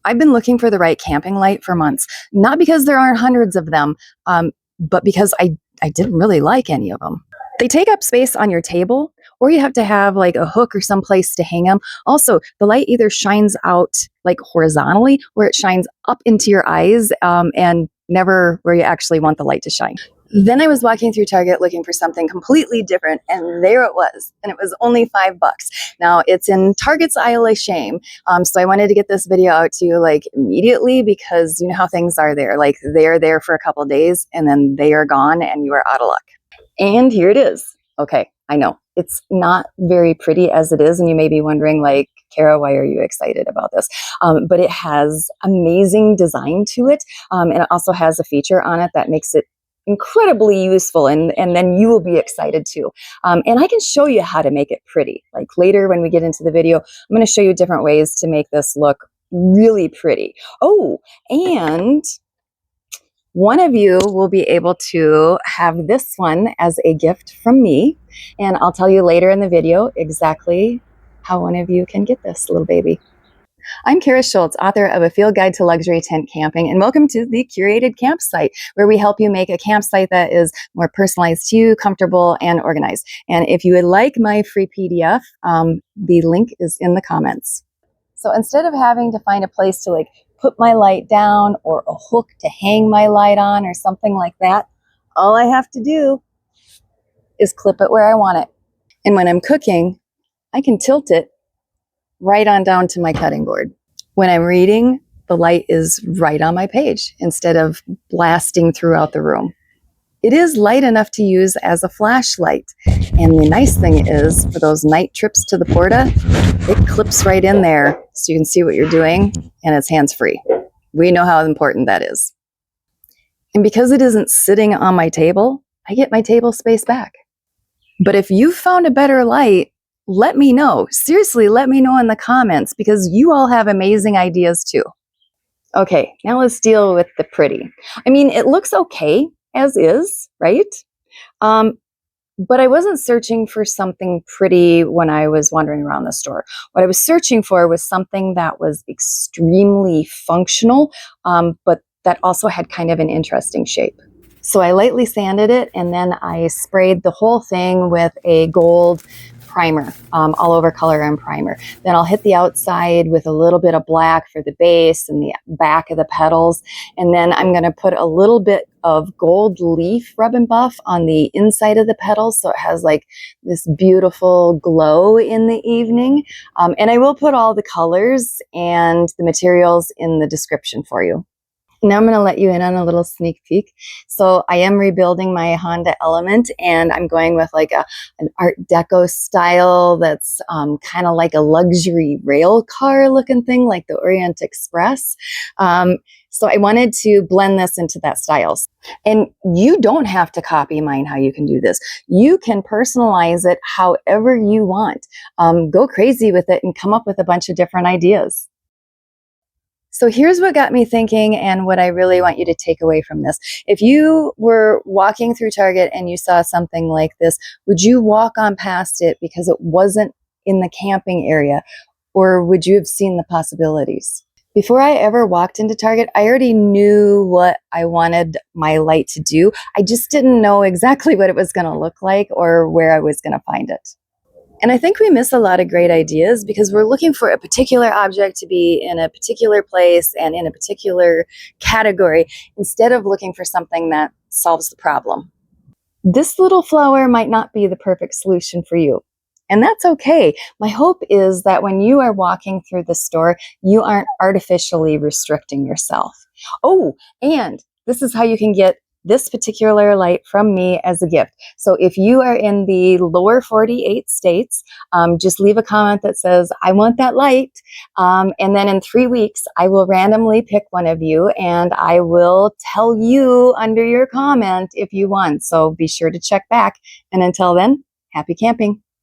I've been looking for the right camping light for months, not because there aren't hundreds of them, but because I didn't really like any of them. They take up space on your table, or you have to have like a hook or some place to hang them. Also, the light either shines out like horizontally, or it shines up into your eyes, and never where you actually want the light to shine. Then I was walking through Target looking for something completely different, and there it was, and it was only $5. Now it's in Target's aisle of shame, so I wanted to get this video out to you like immediately, because you know how things are there. Like, they're there for a couple days and then they are gone and you are out of luck. And here it is. Okay, I know it's not very pretty as it is, and you may be wondering, like, Kara, why are you excited about this? But it has amazing design to it, and it also has a feature on it that makes it incredibly useful, and then you will be excited too. And I can show you how to make it pretty. Like, later when we get into the video, I'm going to show you different ways to make this look really pretty. Oh, and one of you will be able to have this one as a gift from me, and I'll tell you later in the video exactly how one of you can get this little baby. I'm Kara Schultz, author of A Field Guide to Luxury Tent Camping, and welcome to the Curated Campsite, where we help you make a campsite that is more personalized to you, comfortable, and organized. And if you would like my free PDF, the link is in the comments. So instead of having to find a place to like put my light down, or a hook to hang my light on, or something like that, all I have to do is clip it where I want it. And when I'm cooking, I can tilt it right on down to my cutting board. When I'm reading, the light is right on my page instead of blasting throughout the room. It is light enough to use as a flashlight. And the nice thing is, for those night trips to the Porta, it clips right in there so you can see what you're doing, and it's hands-free. We know how important that is. And because it isn't sitting on my table, I get my table space back. But if you found a better light, let me know. Seriously, let me know in the comments, because you all have amazing ideas too. Okay, now let's deal with the pretty. I mean, it looks okay as is, right? But I wasn't searching for something pretty when I was wandering around the store. What I was searching for was something that was extremely functional, but that also had kind of an interesting shape. So I lightly sanded it, and then I sprayed the whole thing with a gold primer, all over color and primer. Then I'll hit the outside with a little bit of black for the base and the back of the petals. And then I'm going to put a little bit of gold leaf rub and buff on the inside of the petals, so it has like this beautiful glow in the evening. And I will put all the colors and the materials in the description for you. Now I'm going to let you in on a little sneak peek. So I am rebuilding my Honda Element, and I'm going with like an Art Deco style that's kind of like a luxury rail car looking thing, like the Orient Express. So I wanted to blend this into that style. And you don't have to copy mine how you can do this. You can personalize it however you want. Go crazy with it and come up with a bunch of different ideas. So here's what got me thinking, and what I really want you to take away from this. If you were walking through Target and you saw something like this, would you walk on past it because it wasn't in the camping area, or would you have seen the possibilities? Before I ever walked into Target, I already knew what I wanted my light to do. I just didn't know exactly what it was going to look like or where I was going to find it. And I think we miss a lot of great ideas because we're looking for a particular object to be in a particular place and in a particular category, instead of looking for something that solves the problem. This little flower might not be the perfect solution for you, and that's okay. My hope is that when you are walking through the store, you aren't artificially restricting yourself. Oh, and this is how you can get this particular light from me as a gift. So if you are in the lower 48 states, just leave a comment that says, I want that light. And then in 3 weeks, I will randomly pick one of you, and I will tell you under your comment if you won. So be sure to check back. And until then, happy camping.